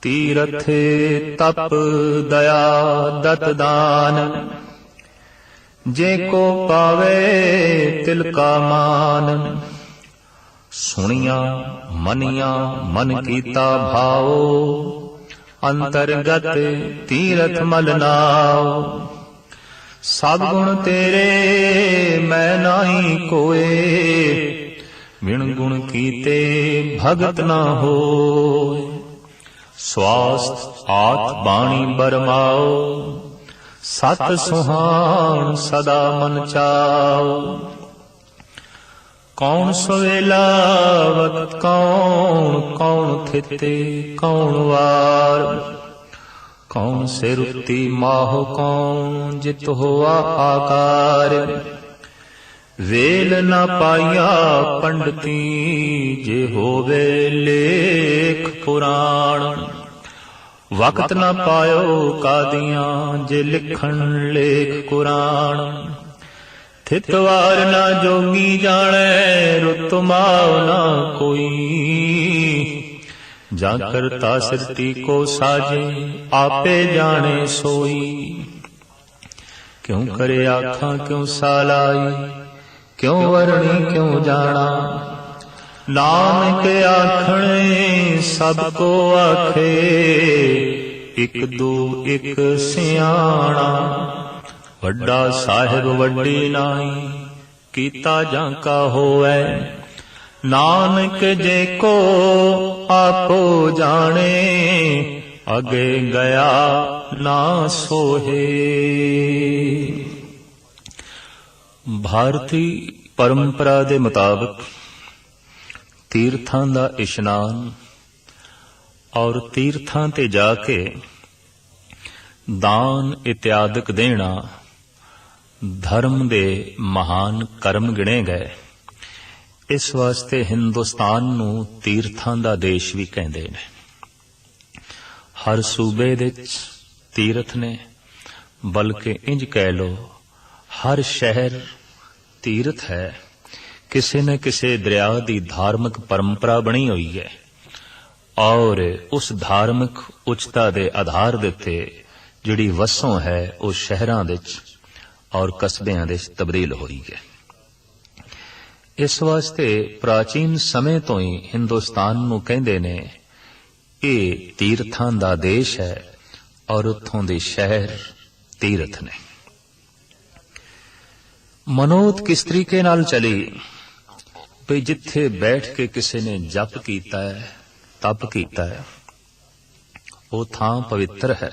तीरथ तप दया दत दान, जे को पावे तिल का मान। सुनिया मनिया मन कीता भाओ, अंतरगत तीरथ मल नाओ। सब गुण तेरे मैं नाई कोए, बिन गुण कीते भगत ना होए। स्वास्थ्य आत बाणी बरमाओ, सत सुहान सदा मन चाओ। कौन सवेला वक्त कौन, कौन थिते कौन वार। कौन से रुती माह कौन, जित होआ आकार। वेल न पाया पंडिती, जे होवे लेख पुराण। वक्त न पायो कादियां, जे लिखण लेख कुरान। थितवार न जोगी जाने, रुत माव न कोई। जा करता सृष्टि को साजे, आपे जाने सोई। क्यों करे आखां क्यों सालाई, क्यों वरणी क्यों जाना। नानक आखणे सबको आखे, इक दू इक सियाणा। वड्डा साहिब वड्डी नाई, कीता जांका होवै। नानक जे को आपो जाने, अगे गया ना सोहे। भारती परंपरा दे मुताबिक तीर्थां दा इशनान और तीर्थां ते जाके दान इत्यादि देना धर्म दे महान कर्म गिणे गए। इस वास्ते हिंदुस्तान नू तीर्थां दा देश भी कहंदे ने। हर सूबे दे तीर्थ ने, बल्कि इंज कह लो हर शहर तीर्थ है। किसी न किसी दरिया दी धार्मिक परंपरा बनी हुई है और उस धार्मिक उच्चता दे आधार दे उत्ते जिहड़ी वसों है उस शहरां दे और कस्बियां दे तब्दील होई है। इस वास्ते प्राचीन समय तो ही हिंदुस्तान नू कहंदे ने ये तीर्थां दा देश है और उत्थों दे शहर तीर्थ ने। मनोत किस तरीके नाल चली भी जिथे बैठ के किसी ने जप कीता है, तप कीता है, वो थां पवित्र है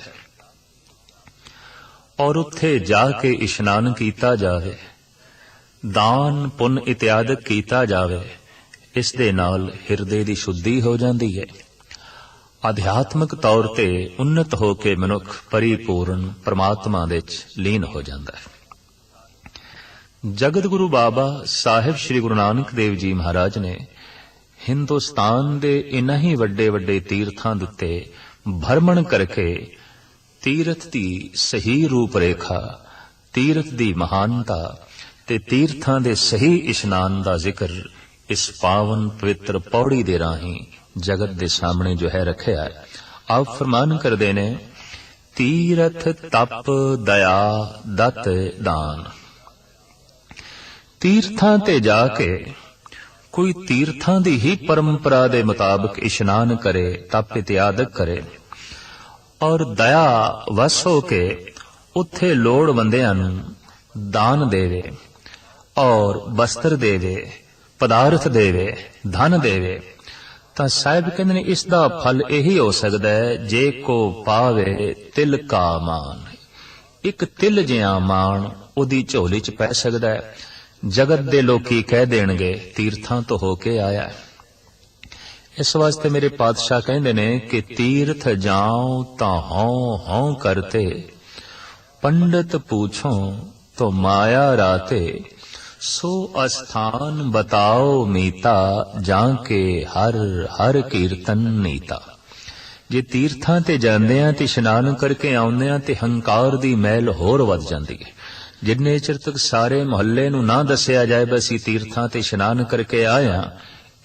और उत्थे जाके इशनान कीता जावे, दान पुन इत्यादि कीता जावे। इस दे नाल हिरदे दी शुद्धि हो जाती है। आध्यात्मिक तौर ते उन्नत होके मनुख परिपूर्ण परमात्मा दे लीन हो जाता है। जगत गुरु बाबा साहिब श्री गुरु नानक देव जी महाराज ने हिंदुस्तान दे इन्हां ही वड्डे वड्डे तीर्थां दे उत्ते भ्रमण करके तीर्थ दी सही रूप रेखा, तीर्थ दी महानता ते तीर्थां दे सही इशनान दा जिक्र इस पावन पवित्र पौड़ी दे राही जगत दे सामने जो है रखिया है। आप फरमान करदे ने तीर्थ तप दया दत दान। तीर्थां ते जाके कोई तीर्थां दी ही परंपरा दे मुताबिक इशनान करे, तप इत्यादि करे और दया वस हो के उत्थे लोड़वंदियां नूं दान देवे और वस्त्र देवे, पदार्थ देवे, धन देवे, तां साहिब कहंदे ने इसदा फल यही हो सकदा है जे को पावे तिल का मान। एक तिल जिहा मान ओदी झोली च पै सकदा है। जगत दे लोकी कह देणगे तीर्थां तो होके आया है। इस वास्ते मेरे पातशाह कहंदे ने कि तीर्थ जाओ तां हों हों करते, पंडित पूछो तो माया राते। सो अस्थान बताओ मीता, जाके हर हर कीर्तन नीता। जे तीर्थां ते जांदियां ते इशनान करके आउंदियां ते हंकार दी मैल होर वध जांदी है। जिन्ने चिर तक सारे मोहल्ले नूं ना दसिया जाए बसी तीर्थां ते इशनान करके आया,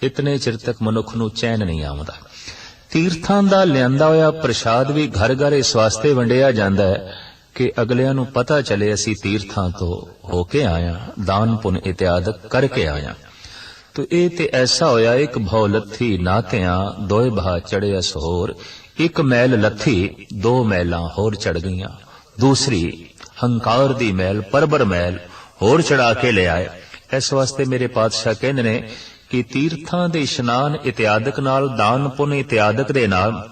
इतने चिर तक मनुख नूं चैन नहीं आउंदा। ਤੀਰਥਾਂ ਦਾ ਲਿਆਂਦਾ ਹੋਇਆ ਪ੍ਰਸ਼ਾਦ ਵੀ ਘਰ ਘਰ ਇਸ ਵਾਸਤੇ ਵੰਡਿਆ ਜਾਂਦਾ ਹੈ ਕਿ ਅਗਲਿਆਂ ਨੂੰ ਪਤਾ ਚੱਲੇ ਅਸੀਂ ਤੀਰਥਾਂ ਤੋਂ ਹੋ ਕੇ ਆਇਆ, ਦਾਨ ਪੁੰਨ ਇਤਿਆਦਿ ਕਰਕੇ ਆਇਆ। ਤੋ ਇਹ ਤੇ ਐਸਾ ਹੋਇਆ, ਇੱਕ ਭਉ ਲੱਥੀ ਨਾਤਿਆਂ ਦੋਏ ਬਹਾ ਚੜਿਆ ਸਹੋਰ, ਇੱਕ ਮੈਲ ਲੱਥੀ ਦੋ ਮੈਲਾਂ ਹੋਰ ਚੜ ਗਈਆਂ, ਦੂਸਰੀ ਹੰਕਾਰ ਦੀ ਮੈਲ ਪਰਬਰ ਮੈਲ ਹੋਰ ਚੜਾ ਕੇ ਲਿਆਏ। ਇਸ ਵਾਸਤੇ ਮੇਰੇ ਪਾਤਸ਼ਾਹ ਕਹਿੰਦੇ ਨੇ ਕਿ ਤੀਰਥਾਂ ਦੇ ਇਸ਼ਨਾਨ ਇਤਿਆਦਿਕ ਨਾਲ, ਦਾਨ ਪੁੰਨ ਇਤਿਆਦਿਕ ਦੇ ਨਾਲ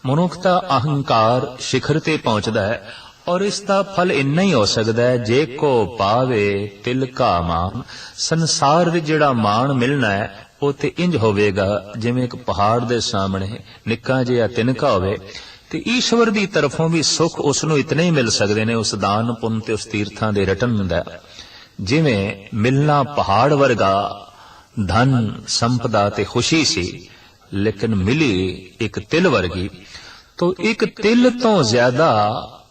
ਮਨੁੱਖ ਦਾ ਅਹੰਕਾਰ ਸਿਖਰ ਤੇ ਪਹੁੰਚਦਾ ਹੈ, ਔਰ ਇਸ ਦਾ ਫਲ ਇੰਨਾ ਹੀ ਹੋ ਸਕਦਾ ਹੈ, ਜੇ ਕੋ ਪਾਵੇ ਤਿਲ ਕਾ ਮਾਨ। ਸੰਸਾਰ ਵਿੱਚ ਜਿਹੜਾ ਮਾਣ ਮਿਲਣਾ ਹੈ ਉਹ ਤੇ ਇੰਜ ਹੋਵੇਗਾ ਜਿਵੇਂ ਇੱਕ ਪਹਾੜ ਦੇ ਸਾਹਮਣੇ ਨਿੱਕਾ ਜਿਹਾ ਤਿਨਕਾ ਹੋਵੇ, ਤੇ ਈਸ਼ਵਰ ਦੀ ਤਰਫੋਂ ਵੀ ਸੁੱਖ ਉਸ ਨੂੰ ਇਤਨੇ ਹੀ ਮਿਲ ਸਕਦੇ ਨੇ ਉਸ ਦਾਨ ਪੁੰਨ ਤੇ ਉਸ ਤੀਰਥਾਂ ਦੇ ਰਟਨ ਦਾ। ਜਿਵੇਂ ਮਿਲਣਾ ਪਹਾੜ ਵਰਗਾ ਧਨ ਸੰਪਦਾ ਤੇ ਖੁਸ਼ੀ ਸੀ, ਲੇਕਿਨ ਮਿਲੀ ਇੱਕ ਤਿਲ ਵਰਗੀ, ਤੋ ਇੱਕ ਤਿਲ ਤੋਂ ਜ਼ਿਆਦਾ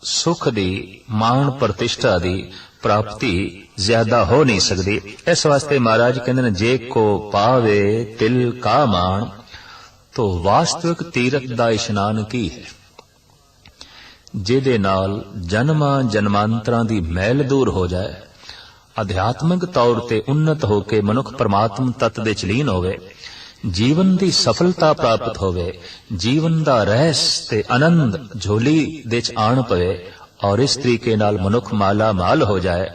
ਸੁਖ ਦੀ, ਮਾਣ ਪ੍ਰਤਿਸ਼ਠਾ ਦੀ ਪ੍ਰਾਪਤੀ ਜ਼ਿਆਦਾ ਹੋ ਨਹੀਂ ਸਕਦੀ। ਇਸ ਵਾਸਤੇ ਮਹਾਰਾਜ ਕਹਿੰਦੇ ਨੇ ਜੇ ਕੋ ਪਾਵੇ ਤਿਲ ਕਾ ਮਾਣ, ਤੋ ਵਾਸਤਵਿਕ ਤੀਰਥ ਦਾ ਇਸ਼ਨਾਨ ਕੀ ਹੈ, ਜਿਹਦੇ ਨਾਲ ਜਨਮਾਂ ਜਨਮਾਂਤਰਾਂ ਦੀ ਮੈਲ ਦੂਰ ਹੋ ਜਾਏ, ਅਧਿਆਤਮਿਕ ਤੌਰ ਤੇ ਉન્નਤ ਹੋ ਕੇ ਮਨੁੱਖ ਪਰਮਾਤਮ ਤੱਤ ਦੇ ਚਲੀਨ ਹੋਵੇ, ਜੀਵਨ ਦੀ ਸਫਲਤਾ ਪ੍ਰਾਪਤ ਹੋਵੇ, ਜੀਵਨ ਦਾ ਰਹਿਸ ਤੇ ਆਨੰਦ ਝੋਲੀ ਦੇ ਚ ਆਣ ਪਵੇ, ਔਰ ਇਸ ਤਰੀਕੇ ਨਾਲ ਮਨੁੱਖ ਮਾਲਾ ਮਾਲ ਹੋ ਜਾਏ,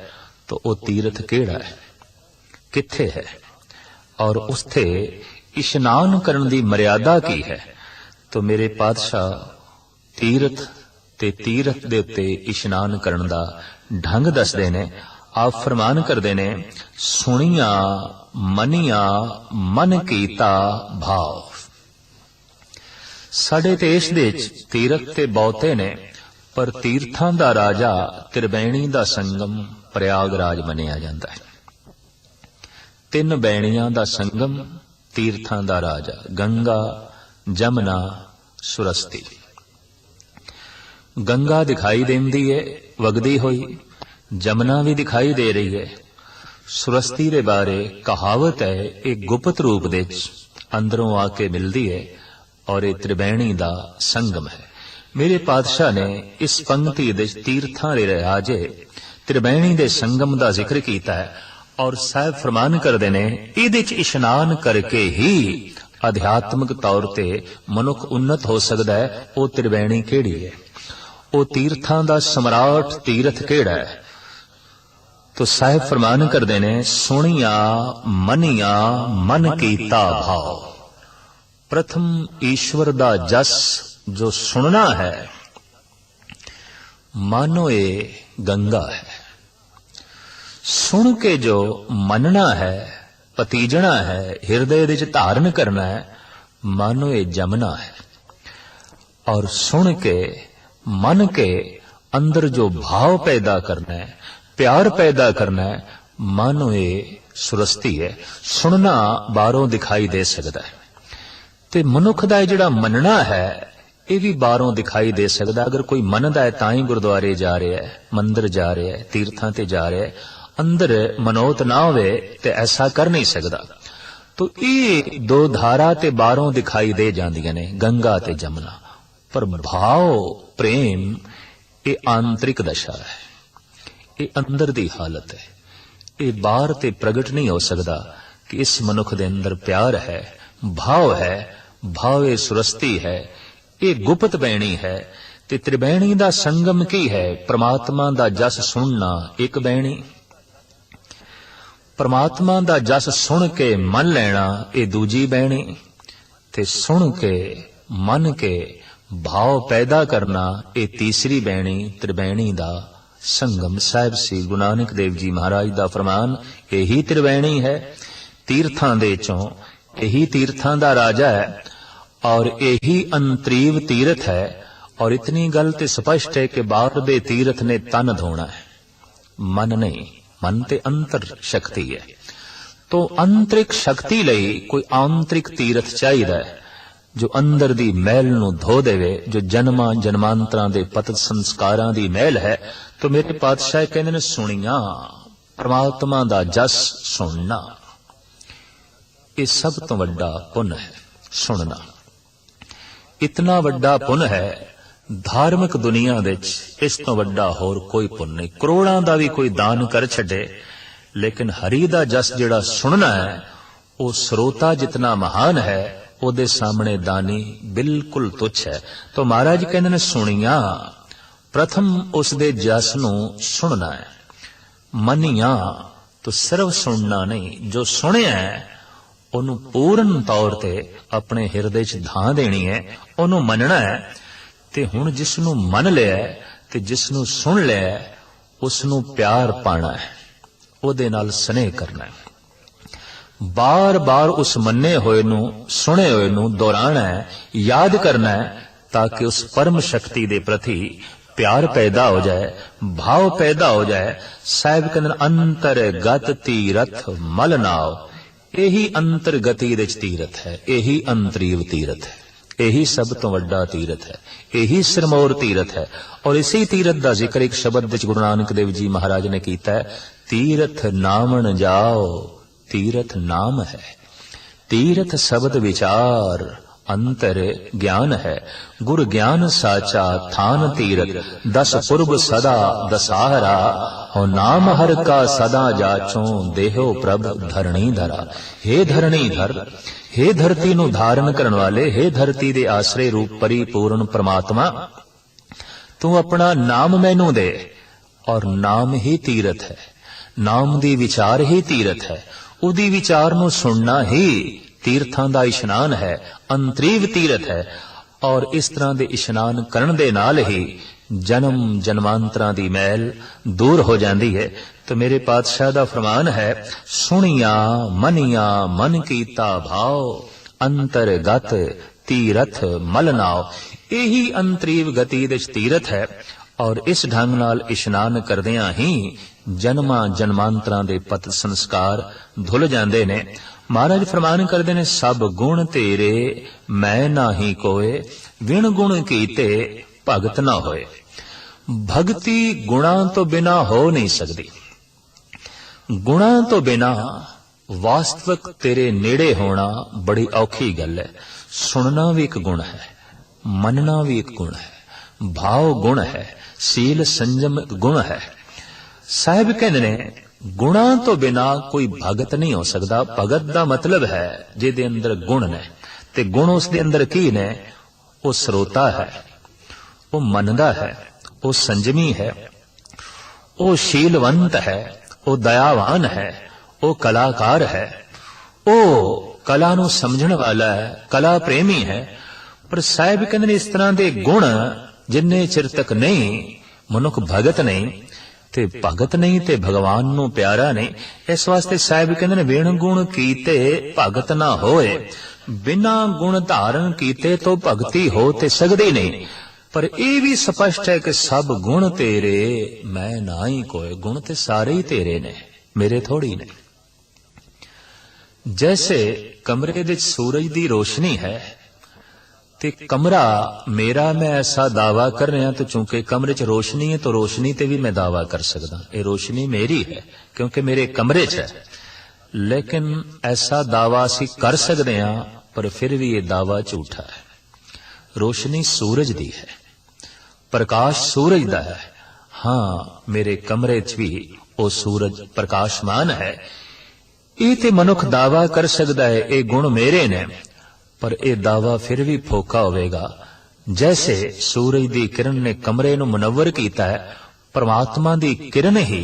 ਤਾਂ ਉਹ ਤੀਰਥ ਕਿਹੜਾ ਹੈ, ਕਿੱਥੇ ਹੈ, ਔਰ ਉਸਤੇ ਇਸ਼ਨਾਨ ਕਰਨ ਦੀ ਮਰਿਆਦਾ ਕੀ ਹੈ। ਤਾਂ ਮੇਰੇ ਪਾਤਸ਼ਾਹ ਤੀਰਥ ਤੇ ਤੀਰਥ ਦੇ ਉੱਤੇ ਇਸ਼ਨਾਨ ਕਰਨ ਦਾ ਢੰਗ ਦੱਸਦੇ ਨੇ। ਆਪ ਫਰਮਾਨ ਕਰਦੇ ਨੇ, ਸੁਣੀਆਂ ਮਨੀਆਂ ਮਨ ਕੀਤਾ ਭਾਵ। ਸਾਡੇ ਦੇਸ਼ ਦੇ ਵਿੱਚ ਤੀਰਥ ਤੇ ਬਹੁਤੇ ਨੇ, ਪਰ ਤੀਰਥਾਂ ਦਾ ਰਾਜਾ ਤ੍ਰਿਬੈਣੀ ਦਾ ਸੰਗਮ ਪ੍ਰਯਾਗਰਾਜ ਮੰਨਿਆ ਜਾਂਦਾ ਹੈ। ਤਿੰਨ ਬੈਣੀਆਂ ਦਾ ਸੰਗਮ, ਤੀਰਥਾਂ ਦਾ ਰਾਜਾ, ਗੰਗਾ, ਜਮਨਾ, ਸੁਰਸਤੀ। ਗੰਗਾ ਦਿਖਾਈ ਦਿੰਦੀ ਹੈ ਵਗਦੀ ਹੋਈ, ਜਮਨਾ ਵੀ ਦਿਖਾਈ ਦੇ ਰਹੀ ਹੈ। ਸੁਰਸਤੀ ਦੇ ਬਾਰੇ ਕਹਾਵਤ ਹੈ, ਇਹ ਗੁਪਤ ਰੂਪ ਦੇ ਵਿੱਚ ਅੰਦਰੋਂ ਆ ਕੇ ਮਿਲਦੀ ਹੈ, ਔਰ ਇਹ ਤ੍ਰਿਬੈਣੀ ਦਾ ਸੰਗਮ ਹੈ। ਮੇਰੇ ਪਾਤਸ਼ਾਹ ਨੇ ਇਸ ਪੰਕਤੀ ਦੇ ਤੀਰਥਾਂ ਦੇ ਰਾਜੇ ਤ੍ਰਿਬੈਣੀ ਦੇ ਸੰਗਮ ਦਾ ਜ਼ਿਕਰ ਕੀਤਾ ਹੈ, ਔਰ ਸਾਹਿਬ ਫਰਮਾਨ ਕਰਦੇ ਨੇ ਇਹਦੇ ਚ ਇਸ਼ਨਾਨ ਕਰਕੇ ਹੀ ਅਧਿਆਤਮਿਕ ਤੌਰ ਤੇ ਮਨੁੱਖ ਉન્નਤ ਹੋ ਸਕਦਾ ਹੈ। ਉਹ ਤ੍ਰਿਬੈਣੀ ਕਿਹੜੀ ਹੈ, ਉਹ ਤੀਰਥਾਂ ਦਾ ਸਮਰਾਟ ਤੀਰਥ ਕਿਹੜਾ ਹੈ। तो साहिब फरमान करते ने, सुनिया मनिया मन कीता भाव। प्रथम ईश्वर दा जस जो सुनना है, मानो ये गंगा है। सुन के जो मनना है, पतीजना है, हृदय विच धारण करना है, मानो ये जमना है। और सुन के मन के अंदर जो भाव पैदा करना है, प्यार पैदा करना है, मानो ये सुरस्ती है। सुनना बारों दिखाई दे सकता है, ते मनुख दा जिहड़ा मनना है ये भी बारों दिखाई दे सकता। अगर कोई मनदा है तां ही गुरुद्वारे जा रहा है, मंदिर जा रहा है, तीर्थां ते जा रहा है, अंदर मनोत ना होवे ते ऐसा कर नहीं सकता। तो ये दो धारा ते बारों दिखाई दे जांदियां ने, गंगा ते जमुना। पर भाव प्रेम ये आंतरिक दशा है, ये अंदर दी हालत है, ये बाहर ते प्रगट नहीं हो सकता कि इस मनुख दे अंदर प्यार है, भाव है, भाव ये सुरस्ती है, ये गुप्त बैणी है। ते त्रिबैणी दा संगम की है, परमात्मा दा जस सुनना एक बैणी, परमात्मा दा जस सुन के मन लेना ये दूजी बैणी, ते सुन के मन के भाव पैदा करना ये तीसरी बैणी, त्रिबैणी दा संगम। साहिब श्री गुरु नानक देव जी महाराज दा फरमान, यही त्रिबैणी है, तीर्थां दे चों यही तीर्थां दा राजा है, और यही अंतरीव तीर्थ है। और इतनी गल ते स्पष्ट है कि बाहर दे तीर्थ ने तन धोना है, मन नहीं, मन ते अंतर शक्ति है। तो आंतरिक शक्ति लई कोई आंतरिक तीर्थ चाहिए जो अंदर दी मैल नूं धो देवे, जो जन्मां जन्मांतरां दे पतत संस्कारां दी मैल है। तो मेरे पातशाह कहंदे ने, सुनिया परमात्मा दा जस सुनना, ये सब तो वड्डा पुण्य है, सुनना। इतना वड्डा पुन है धार्मिक दुनिया विच इस तो वड्डा होर कोई पुन नहीं। करोड़ां दा भी कोई दान कर छड्डे, लेकिन हरि दा जस जिहड़ा सुनना है वो श्रोता जितना महान है ਉਹਦੇ सामने दानी बिल्कुल तुच्छ है। तो महाराज कहते ने सुनिया प्रथम उसदे जस नूं सुनना है, मनिया तो सिर्फ सुनना नहीं, जो सुनिया है ਉਹਨੂੰ पूर्ण तौर ते अपने हिरदे च धां देनी है, ਉਹਨੂੰ ਮੰਨਣਾ है। ते हुण जिस नूं मन लिया ते जिस नूं सुन लिया उस नूं प्यार पाना है, ਉਹਦੇ नाल स्नेह करना है। बार बार उस मन्ने होए नूं सुने होए नूं दोहराना है, याद करना है, ताकि उस परम शक्ति दे प्रति प्यार पैदा हो जाए, भाव पैदा हो जाए। साहिब कहंदे अंतर गत तीरथ मल नाव, यही अंतर गति दे तीरथ है, यही अंतरीव तीरथ है, यही सब तो वड्डा तीरथ है, यही सिरमौर तीरथ है। और इसी तीरथ का जिक्र एक शब्द विच गुरु नानक देव जी महाराज ने कीता है, तीरथ नामन जाओ, तीरथ नाम है, तीरथ शब्द विचार अंतर ज्ञान है, गुर ज्ञान साचा थान तीरथ, दस पूर्व सदा दसाहरा, और नाम हर का सदा जाचो, देहो प्रभ धरणी धरा। हे धरणी धर, हे धरती नु धारण करन वाले, हे धरती दे आश्रय रूप परिपूर्ण परमात्मा, तू अपना नाम मैनू दे। और नाम ही तीरथ है, नाम दी विचार ही तीरथ है, उदी विचार नू सुनना ही तीर्थां दा इशनान है, अंतरीव तीरथ है। और इस तरह दे इशनान करन दे नाल ही जन्म जन्मांतरां दी मैल दूर हो जाती है। तो मेरे पातशाह दा फरमान है, सुनिया मनिया मन कीता भाव, अंतरगत तीरथ मल नाव, यही अंतरीव गति दे तीरथ है। और इस ढंग नाल इशनान करदियां ही जन्मां जन्मांतरां दे पत संस्कार धुल जांदे ने। महाराज फरमान करदे ने, सब गुण तेरे मैं नाही कोय, विण गुण कीते भगत ना होए। भक्ति गुणा तो बिना हो नहीं सकती, गुणा तो बिना वास्तविक तेरे नेड़े होना बड़ी औखी गल है। सुनना भी एक गुण है, मनना भी एक गुण है, भाव गुण है, सील संयम गुण है। साहिब कहते ने गुणा तो बिना कोई भगत नहीं हो सकता। भगत दा मतलब है जिहदे अंदर गुण ने, ते गुण उसदे अंदर की ने, वो श्रोता है, वो मनदा है, वो संयमी है, वो शीलवंत है, वो दयावान है, वो कलाकार है, वो कला नूं समझण वाला है, कला प्रेमी है। पर साहिब कहंदे ने इस तरह दे गुण जिन्ने चिर तक नहीं मनुख भगत नहीं, ते भगत नहीं ते भगवान नूं प्यारा नहीं। इस वास्ते साहिब कहंदे ने, विण गुण कीते भगत ना होए, बिना गुण धारण कीते तो भगती हो ते सकदी नहीं। पर यह भी स्पष्ट है कि सब गुण तेरे मैं ना ही कोई, गुण ते सारे ही तेरे ने, मेरे थोड़ी ने। जैसे कमरे विच सूरज दी रोशनी है ते कमरा मेरा, मैं ऐसा दावा कर रहा तो चूंकि कमरे च रोशनी है तो रोशनी ते भी मैं दावा कर सकदा, ये रोशनी मेरी है क्योंकि मेरे कमरे च है। लेकिन ऐसा दावा असी कर सकते हैं, पर फिर भी ये दावा झूठा है। रोशनी सूरज दी है, प्रकाश सूरज दा है। हाँ, मेरे कमरे च भी वो सूरज प्रकाशमान है। ये ते मनुख दावा कर सकता है ये गुण मेरे ने, पर यह दावा फिर भी फोका होवेगा। जैसे सूरज की किरण ने कमरे नूं मुनव्वर कीता है, परमात्मा की किरण ही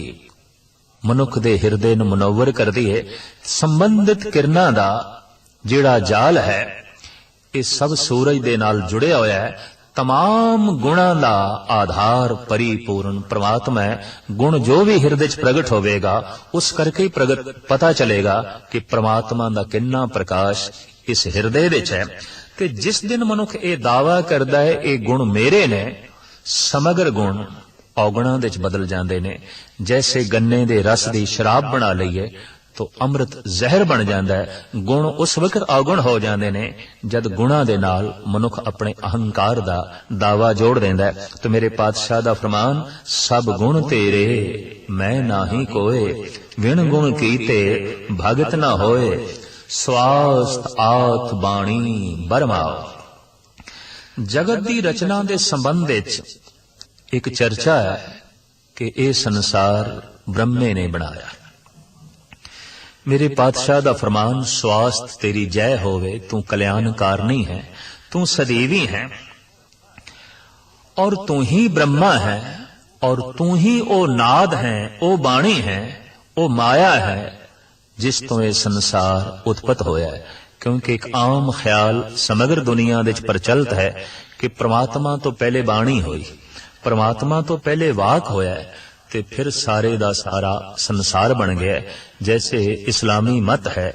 मनुख दे हिरदे नूं मुनव्वर करदी है। संबंधित किरणां दा जिहड़ा जाल है, ये सब सूरज दे नाल जुड़िया होया है। तमाम गुणां दा आधार परिपूर्ण परमात्मा है। गुण जो भी हिरदे च प्रगट होवेगा, उस करके ही प्रगट पता चलेगा कि परमात्मा दा किन्ना प्रकाश इस हिरदे विच है। ते जिस दिन मनुख ये दावा करदा है ये गुण मेरे ने, समग्र गुण औगुणां दे च बदल जांदे ने। जैसे गन्ने दे रस दी शराब बना लईए तो अमृत जहर बन जाता है। गुण उस वक्त औगुण हो जाते ने जद गुणा दे नाल मनुख अपने अहंकार दा दावा जोड़ देंदा है। तो मेरे पातशाह दा फरमान, सब गुण तेरे मैं नाही कोय, विण गुण कीते भगत ना होए, स्वास्थ आत बाणी बरमाओ। जगत की रचना के संबंध विच एक चर्चा है कि यह संसार ब्रह्मे ने बनाया। मेरे पातशाह दा फरमान, स्वास्थ्य तेरी जय होवे, तू कल्याणकारनी है, तू सदैवी है और तू ही ब्रह्मा है और तू ही ओ नाद है, ओ बाणी है, ओ माया है जिस तो यह संसार उत्पत होया है। क्योंकि एक आम ख्याल समग्र दुनिया दे प्रचलित है कि परमात्मा तो पहले बाणी हुई, परमात्मा तो पहले वाक होया है ते फिर सारे दा सारा संसार बन गया। जैसे इस्लामी मत है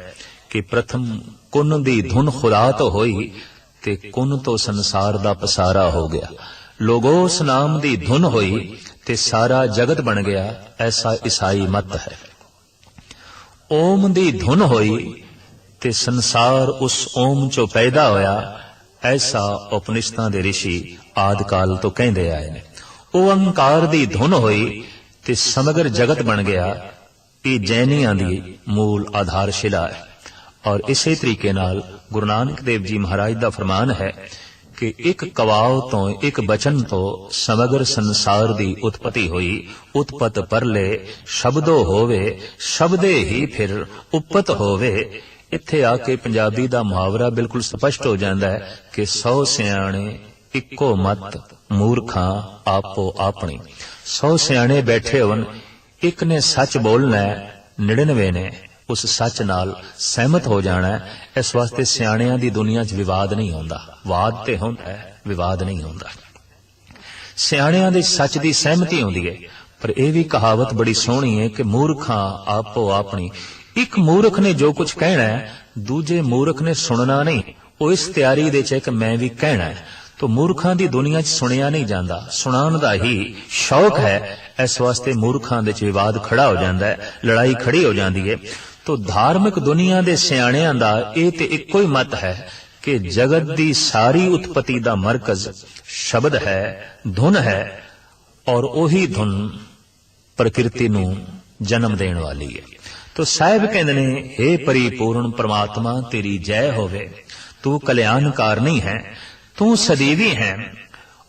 कि प्रथम कुन दी धुन खुदा तो होई ते कुन तो संसार दा पसारा हो गया। लोगोस नाम दी धुन होई ते सारा जगत बन गया, ऐसा ईसाई मत है। ओम दी धुन होई ते संसार उस ओम चो पैदा होया, ऐसा उपनिषदां दे ऋषि आदि काल तो कहंदे आए ने। ओंकार दी धुन होई ते समग्र जगत बन गया, ये जैनियां दी मूल आधारशिला है। और इसे तरीके नाल गुरु नानक देव जी महाराज दा फरमान है कि एक कवाव तो एक बचन तो समग्र संसार दी उत्पत्ति हुई। उत्पत परले शब्दो होवे, शब्दे ही फिर उपत होवे। इत्थे आके पंजाबी दा मुहावरा बिल्कुल स्पष्ट हो जाता है कि 100 सियाणे इक्को मत, मूर्खां आपो आपनी। 100 सियाणे बैठे होन, एक ने सच बोलना है, 99 ने उस सच नाल सहमत हो जाना है। इस वास्ते सियाणियां दी दुनिया च विवाद नहीं होंदा। वाद ते होंदा है, विवाद नहीं होंदा। सियाणियां दे सच दी सहमति होंदी है। पर यह भी कहावत बड़ी सोहनी है कि मूर्खां आपो आपनी। एक मूर्ख ने जो कुछ कहना है, दूजे मूर्ख ने सुनना नहीं। वो इस तैयारी दे च कि मैं भी कहना है। तो मूर्खां दी दुनिया च सुनिया नहीं जाता, सुनाण दा ही शौक है। इस वास्ते मूर्खां दे च विवाद खड़ा हो जाता है, लड़ाई खड़ी हो जाती है। तो धार्मिक दुनिया दे सियाणियां दा ये ते इक्को ही मत है कि जगत दी सारी उत्पत्ति दा मरकज शब्द है, धुन है और ओही धुन प्रकृति नू जन्म देण वाली है। तो साहिब कहंदे ने, हे परिपूर्ण परमात्मा तेरी जय होवे, तू कल्याणकारनी है, तू सदैवी है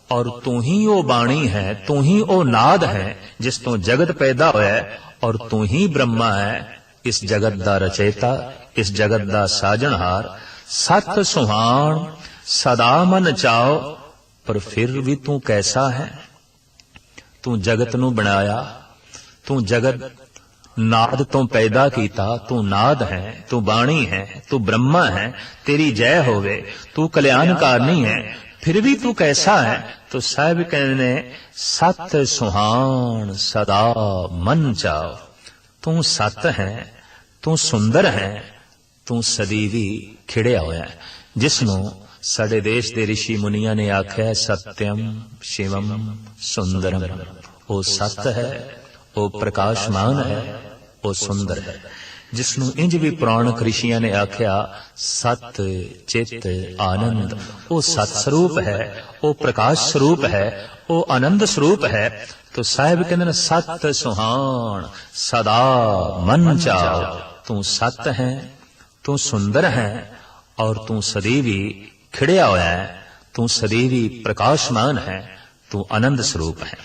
और तू ही ओ बाणी है, तू ही ओ नाद है जिस तो जगत पैदा होया है और तू ही ब्रह्मा है, इस जगत दा रचयिता, इस जगत दा साजनहार। सत सुहान सदा मन चाओ, पर फिर भी तू कैसा है। तू जगत नू बनाया, तू जगत नाद तो पैदा कीता, तू नाद है, तू बाणी है, तू ब्रह्मा है, तेरी जय होवे, तू कल्याणकारनी है, फिर भी तू कैसा है। तो साहिब कहने, सत सुहान सदा मन चाओ। तू सत है, तू सुंदर है, तू सदैवी खिड़िया होया है। जिसनों साडे देश दे ऋषि मुनिया ने आख्या सत्यम शिवम सुंदरम। वो सत है, वो प्रकाशमान है, वो सुंदर है। जिसनों इंज भी पुराणक ऋषियां ने आख्या सत चित आनंद। वो सत स्वरूप है, वो प्रकाश स्वरूप है, वो आनंद स्वरूप है। तो साहिब कहते हैं सत सुहान सदा मन चाओ। तू सत है, तू सुंदर है और तू सदैवी खिड़िया होया है, तू सदैवी प्रकाशमान है, तू आनंद स्वरूप है।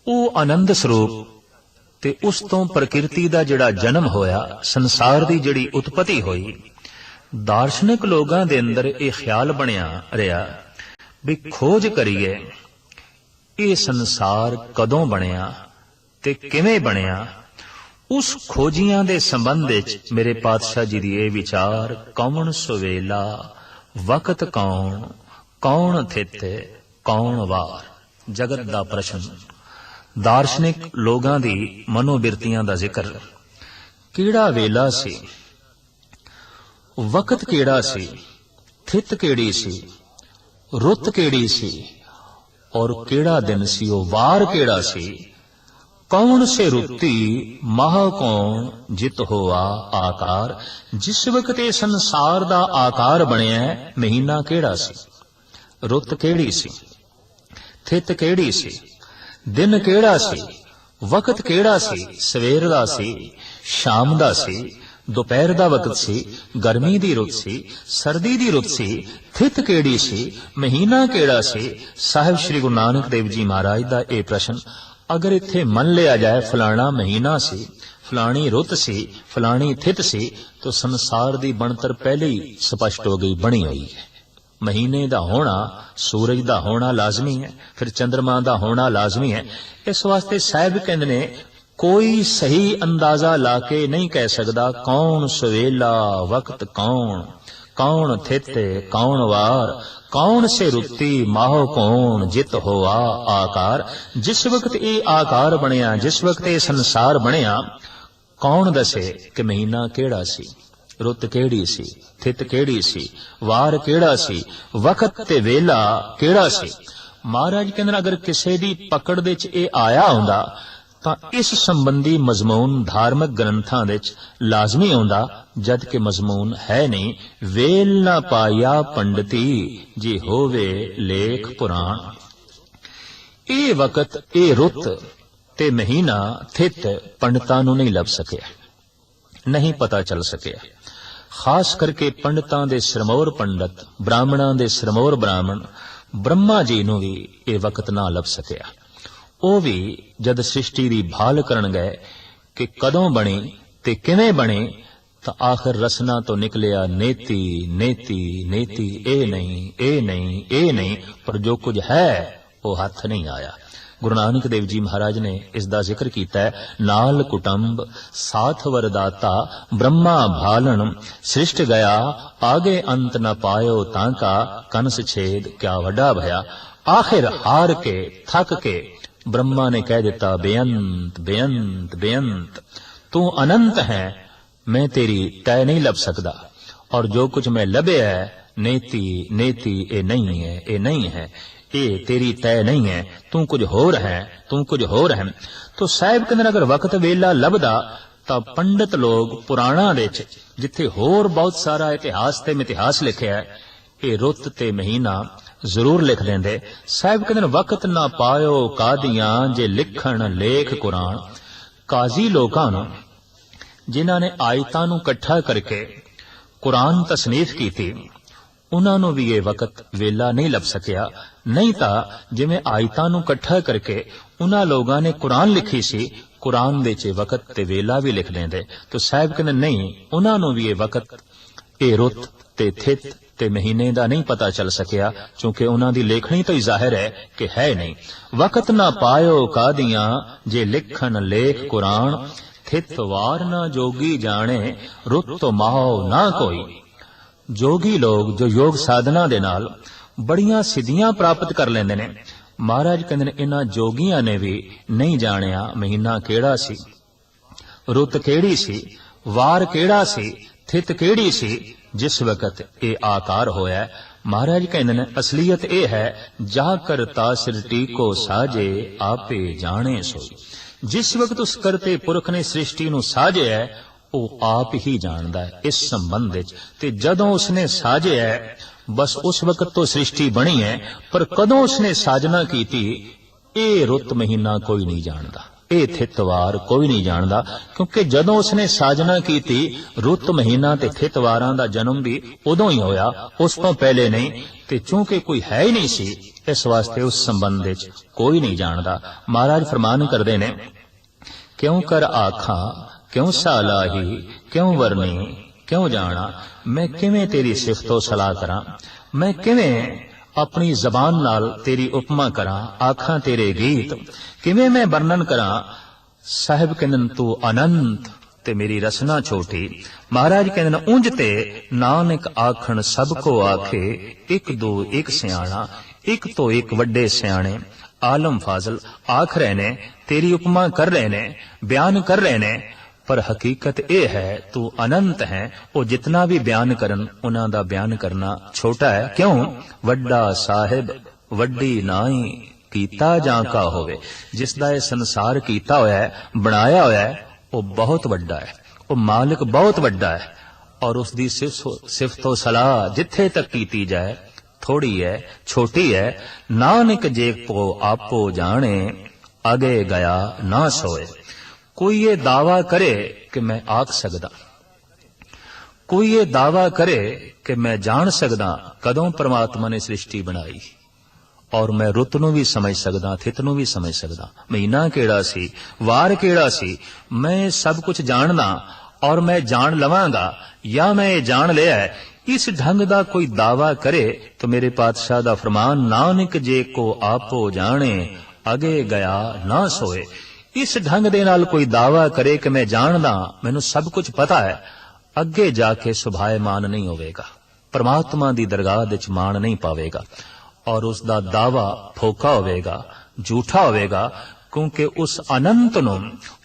वो आनंद स्वरूप ते उस तो प्रकृति दा जिहड़ा जन्म होया, संसार दी जिहड़ी उत्पत्ति होई, दार्शनिक लोगां दे अंदर ये ख्याल बनिया रहा भी खोज करिए ये संसार कदों बनिया ते किवें बनिया। उस खोजियां दे संबंध विच मेरे पातशाह जी दी ये विचार, कौन सुवेला वक्त कौन, कौन थित कौन वार। जगत दा प्रश्न, दार्शनिक लोगां दी मनोबिरतियां दा जिक्र। केड़ा वेला सी, वक्त केड़ा सी, थित केड़ी सी, रुत केड़ी सी और केड़ा दिन सी, ओ वार केड़ा सी। कौन से रुती माह कौन जित होआ आकार। जिस वक्त ये संसार दा आकार बनिया, महीना केड़ा सी, रुत केड़ी सी, थित केड़ी सी, दिन केड़ा सी, वक्त केड़ा सी, सवेर दा सी, शाम दा सी, ਦੁਪਹਿਰ ਦਾ ਵਕਤ ਸੀ, ਗਰਮੀ ਦੀ ਰੁੱਤ ਸੀ, ਸਰਦੀ ਦੀ ਰੁੱਤ ਸੀ, ਥਿਤ ਕਿਹੜੀ ਸੀ, ਮਹੀਨਾ ਕਿਹੜਾ ਸੀ। ਸਾਹਿਬ ਸ੍ਰੀ ਗੁਰੂ ਨਾਨਕ ਦੇਵ ਜੀ ਮਹਾਰਾਜ ਦਾ ਇਹ ਪ੍ਰਸ਼ਨ ਅਗਰ ਇੱਥੇ ਮੰਨ ਲਿਆ ਜਾਏ ਫਲਾਣਾ ਮਹੀਨਾ ਸੀ, ਫਲਾਣੀ ਰੁੱਤ ਸੀ, ਫਲਾਣੀ ਥਿਤ ਸੀ, ਤਾਂ ਸੰਸਾਰ ਦੀ ਬਣਤਰ ਪਹਿਲੇ ਹੀ ਸਪਸ਼ਟ ਹੋ ਗਈ, ਬਣੀ ਹੋਈ ਹੈ। ਮਹੀਨੇ ਦਾ ਹੋਣਾ, ਸੂਰਜ ਦਾ ਹੋਣਾ ਲਾਜ਼ਮੀ ਹੈ, ਫਿਰ ਚੰਦਰਮਾ ਦਾ ਹੋਣਾ ਲਾਜ਼ਮੀ ਹੈ। ਇਸ ਵਾਸਤੇ ਸਾਹਿਬ ਕਹਿੰਦੇ ਨੇ ਕੋਈ ਸਹੀ ਅੰਦਾਜ਼ਾ ਲਾ ਕੇ ਨਹੀਂ ਕਹਿ ਸਕਦਾ ਕੌਣ ਸਵੇਲਾ ਵਕਤ ਕੌਣ ਥਿਤ ਕੌਣ ਵਾਰ, ਕੌਣ ਸੇ ਰੁੱਤੀ ਮਾਹੋ ਕੌਣ ਜਿਤ ਹੋਆ ਆਕਾਰ। ਜਿਸ ਵਕਤ ਇਹ ਆਕਾਰ ਬਣਿਆ, ਜਿਸ ਵਕਤ ਇਹ ਸੰਸਾਰ ਬਣਿਆ, ਕੌਣ ਦੱਸੇ ਕਿ ਮਹੀਨਾ ਕਿਹੜਾ ਸੀ, ਰੁੱਤ ਕਿਹੜੀ ਸੀ, ਥਿਤ ਕਿਹੜੀ ਸੀ, ਵਾਰ ਕਿਹੜਾ ਸੀ, ਵਕਤ ਤੇ ਵੇਲਾ ਕਿਹੜਾ ਸੀ। ਮਹਾਰਾਜ ਕਹਿੰਦੇ ਅਗਰ ਕਿਸੇ ਦੀ ਪਕੜ ਦੇ ਵਿੱਚ ਇਹ ਆਇਆ ਹੁੰਦਾ ਤਾਂ ਇਸ ਸੰਬੰਧੀ ਮਜ਼ਮੂਨ ਧਾਰਮਿਕ ਗ੍ਰੰਥਾਂ ਵਿੱਚ ਲਾਜ਼ਮੀ ਆਉਂਦਾ, ਜਦ ਕਿ ਮਜ਼ਮੂਨ ਹੈ ਨਹੀਂ। ਵੇਲ ਨਾ ਪਾਇਆ ਪੰਡਤੀ ਜੇ ਹੋਵੇ ਲੇਖ ਪੁਰਾਣ। ਇਹ ਵਕਤ, ਇਹ ਰੁੱਤ ਤੇ ਮਹੀਨਾ ਥਿਤ ਪੰਡਤਾਂ ਨੂੰ ਨਹੀਂ ਲੱਭ ਸਕਿਆ, ਨਹੀਂ ਪਤਾ ਚੱਲ ਸਕਿਆ। ਖਾਸ ਕਰਕੇ ਪੰਡਤਾਂ ਦੇ ਸਿਰਮੌਰ ਪੰਡਤ, ਬ੍ਰਾਹਮਣਾਂ ਦੇ ਸਿਰਮੌਰ ਬ੍ਰਾਹਮਣ, ਬ੍ਰਹਮਾ ਜੀ ਨੂੰ ਵੀ ਇਹ ਵਕਤ ਨਾ ਲੱਭ ਸਕਿਆ। ਉਹ ਵੀ ਜਦ ਸ੍ਰਿਸ਼ਟੀ ਦੀ ਭਾਲ ਕਰਨ ਗਏ ਕਿ ਕਦੋਂ ਬਣੀ ਤੇ ਕਿਵੇਂ ਬਣੀ, ਤਾਂ ਆਖਰ ਰਸਨਾ ਤੋਂ ਨਿਕਲਿਆ ਨੇਤੀ ਨੇਤੀ ਨੇਤੀ, ਇਹ ਨਹੀਂ ਇਹ ਨਹੀਂ ਇਹ ਨਹੀਂ, ਪਰ ਜੋ ਕੁਝ ਹੈ ਉਹ ਹੱਥ ਨਹੀਂ ਆਇਆ। ਗੁਰੂ ਨਾਨਕ ਦੇਵ ਜੀ ਮਹਾਰਾਜ ਨੇ ਇਸ ਦਾ ਜ਼ਿਕਰ ਕੀਤਾ ਹੈ, ਨਾਲ ਕੁਟੰਬ ਸਾਥ ਵਰਦਾਤਾ ਬ੍ਰਹਮਾ ਭਾਲਣ ਸ੍ਰਿਸ਼ਟ ਗਿਆ, ਆਗੇ ਅੰਤ ਨ ਪਾਇਓ ਤਾਂ ਕਾ ਕੰਸ ਛੇਦ ਕਿਆ ਵੱਡਾ ਭਇਆ। ਆਖਿਰ ਹਾਰ ਕੇ ਥੱਕ ਕੇ ब्रह्मा ने कह दिता बेअंत बेअंत बेअंत, तू अनंत है, मैं तेरी तय नहीं लब सकता, और जो कुछ मैं लभे है नेति नेति ये नहीं है, ये नहीं है, ये तेरी तय नहीं है, तू कुछ होर है, तू कुछ होर है। तो साहिब कहते अगर वक्त वेला लभदा तां पंडित लोग पुराणा दे जिथे होर बहुत सारा इतिहास ते मितिहास लिखिया है, ये रुत ते महीना जरूर लिख देंदे। साहिब कहते वक्त ना पायो कादियां जे लिखण लेख कुरान। काजी लोकां नूं जिन्हां ने आयतां नूं इकट्ठा करके कुरान तसनीफ कीती, उन्हां नूं भी ये वक्त वेला नहीं लभ सकिया। नहीं तां जिवें आयतां नूं इकट्ठा करके उन्हां लोगां ने कुरान लिखी सी, कुरान दे च वक्त ते वेला भी लिख देंदे। तो साहिब कहते नहीं, उन्हां नूं भी ये वक्त, ये रुत ते थित ते महीने दा नहीं पता चल सकिया, क्योंकि उन्हां दी लेखनी तो ही जाहिर है कि है नहीं। वक्त ना पायो कादियां जे लिखन लेख कुरान, थित वार ना जोगी जाने रुत तो माहो ना कोई। जोगी लोग जो योग साधना दे नाल बड़ियां सिद्धियां प्राप्त कर लेंदे ने, महाराज कहंदे ने इन्हां जोगियां ने भी नहीं जानिया महीना केड़ा सी, रुत केड़ी सी, वार केड़ा सी, थित केड़ी सी, जिस वक्त ये आकार होया। महाराज कहते हैं असलियत ये है जा करता सृष्टि को साजे आपे जाने सोई। जिस वक्त उस करते पुरख ने सृष्टि नूं साजे है वो आप ही जानदा है इस संबंध विच। ते जदों उसने साजे है बस उस वक्त तो सृष्टि बनी है, पर कदों उसने साजना कीती ये रुत महीना कोई नहीं जानदा, ये थितवार कोई नहीं जानदा। क्योंकि जदों उसने साजना की थी रुत महीना ते थितवारां दा जन्म भी उदों ही होया, उस तो पहले नहीं। ते चूंकि कोई है ही नहीं सी, इस वास्ते उस संबंध विच कोई नहीं जानदा। महाराज फरमान करदे ने क्यों कर आखा क्यों सालाही क्यों वरनी क्यों जाना, मैं किवें तेरी सिफतो सलाह करा, मैं किवें अपनी जबान नाल तेरी उपमा करा, आखां तेरे गीत किवें मैं वर्णन करा। साहिब कहंदे तू अनंत ते मेरी रसना छोटी। महाराज कहंदे उंज ते नानक आखण सब को आखे, एक दो एक सियाणा, एक तो एक वड्डे सियाणे आलम फाजल आख रहे ने, तेरी उपमा कर रहे ने, बयान कर रहे ने, पर हकीकत यह है तू अनंत है। वो जितना भी बयान करन उन्हां दा बयान करना छोटा है। क्यों? वड्डा साहिब वड्डी नाई कीता जां का होवे, जिसदा ये संसार कीता होया है, बनाया होया है, वो बहुत वड्डा है, वो मालिक बहुत वड्डा है। और उसदी सिफतो सलाह जिथे तक कीती जाए थोड़ी है, छोटी है। नानक जे को आपो जाने आगे गया ना सोए। कोई ये दावा करे कि मैं आख सकदा, कोई ये दावा करे कि मैं जान सकदा कदों परमात्मा ने सृष्टि बनाई, और मैं रुत नूं भी समझ सकदा, थित नूं भी समझ सकदा, महीना किहड़ा सी, वार किहड़ा सी, मैं सब कुछ जानदा और मैं जान लवांगा, या मैं ये जान लिया है, इस ढंग दा कोई दावा करे तो मेरे पातशाह दा फरमान, नानक जे को आपो जाने अगे गया ना सोए। इस ढंग दे नाल कोई दावा करे कि मैं जानदा, मैनू सब कुछ पता है, अगे जाके सुभायमान नहीं होवेगा, परमात्मा दी दरगाह विच मान नहीं पावेगा, और उसका दावा फोका होवेगा, झूठा होवेगा, क्योंकि उस अनंत नूं,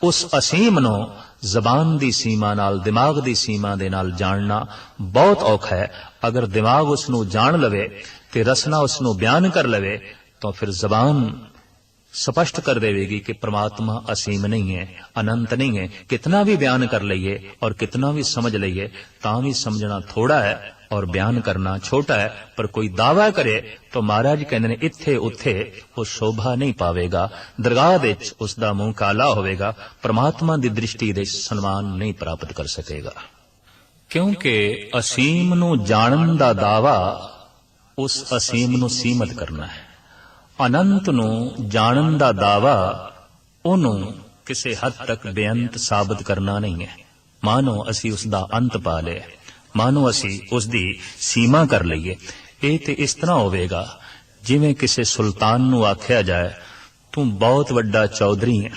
उस असीम नूं जबान दी सीमा नाल, दिमाग दी सीमा दे नाल जानना बहुत औखा है। अगर दिमाग उसनूं जान लवे ते रसना उसनूं बयान कर लवे तो फिर जबान स्पष्ट कर देवेगी कि परमात्मा असीम नहीं है, अनंत नहीं है। कितना भी बयान कर लईए और कितना भी समझ लईए तां भी समझना थोड़ा है और बयान करना छोटा है। पर कोई दावा करे तो महाराज कहते ने इत्थे उत्थे वो शोभा नहीं पावेगा, दरगाह विच उसदा मुंह काला होवेगा, परमात्मा दी दृष्टि दे सन्मान नहीं प्राप्त कर सकेगा। क्योंकि असीम नूं जानन दा दावा उस असीम नूं सीमित करना है, अनंत नूं जानन दा दावा ओनू किसी हद तक बेअंत साबित करना नहीं है। मानो असी उसदा अंत पा लिया, मानो असी उसदी सीमा कर लईए। ये ते इस तरह होवेगा जिवें किसी सुल्तान नूं आख्या जाए तू बहुत वड्डा चौधरी है,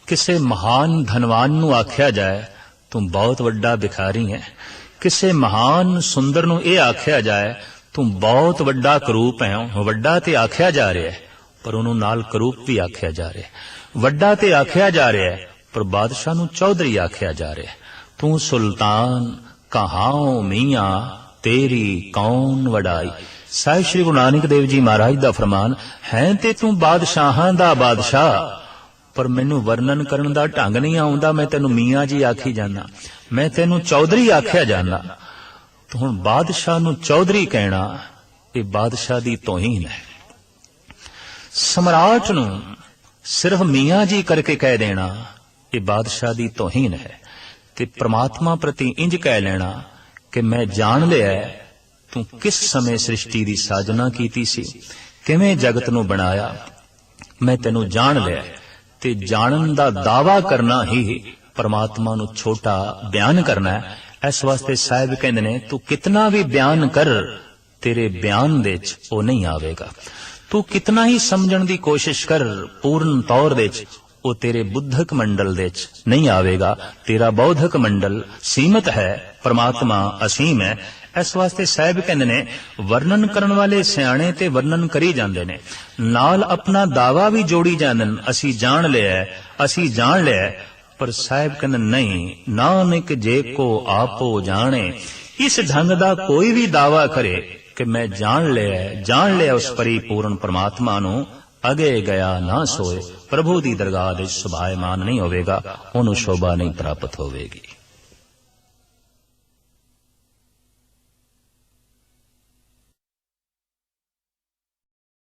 किसी महान धनवान नूं आख्या जाए तू बहुत वड्डा भिखारी है, किसी महान सुंदर नूं ये आख्या जाए तू बहुत वड्डा करूप है। वड्डा ते आख्या जा रहा है पर उन्होंने नाल करूप भी आख्या जा रहा है। वड्डा ते आख्या जा रहा है पर बादशाह नूं चौधरी आख्या जा रहा है। तू सुल्तान कहां मियां तेरी कौन वडाई। साहिब श्री गुरु नानक देव जी महाराज दा फरमान है ते तू बादशाहां दा बादशाह, पर मैनू वर्णन करन दा ढंग नहीं आउंदा। मैं तेनू मियां जी आखी जाना, मैं तेनू चौधरी आख्या जाना। तो हुण बादशाह नूं चौधरी कहना ये बादशाह दी तौहीन है। सम्राट नूं सिर्फ मियां जी करके कह देना ये बादशाह दी तौहीन है। ते परमात्मा प्रति इंज कह लेना कि मैं जान लिया है तू किस समय सृष्टि दी साजना कीती सी, किवें जगत नूं बनाया, मैं तेनू जान लिया। ते जानन दा दावा करना ही परमात्मा नूं छोटा बयान करना है। इस वास्ते साहिब कहंदे ने तू कितना भी बयान कर तेरे बयान दे च वो नहीं आवेगा। तू कितना ही समझण दी कोशिश कर पूर्ण तौर दे च वो तेरे बुद्धक मंडल दे च नहीं आवेगा। तेरा बौद्धक मंडल सीमित है, परमात्मा असीम है। इस वास्ते साहिब कहंदे ने वर्णन करन वाले सियाणे ते वर्णन करी जांदे ने, नाल अपना दावा भी जोड़ी जांदन असी जान लिया है, असी जान लिया है। पर साहिब कहंदे नहीं, नानक जे को आपो जाने। इस ढंग दा कोई भी दावा करे कि मैं जान लिया उस परिपूर्ण परमात्मा नूं, अगे गया ना सोए, प्रभु दी दरगाह दे सुभायमान नहीं होवेगा, ओनू शोभा नहीं प्राप्त होवेगी।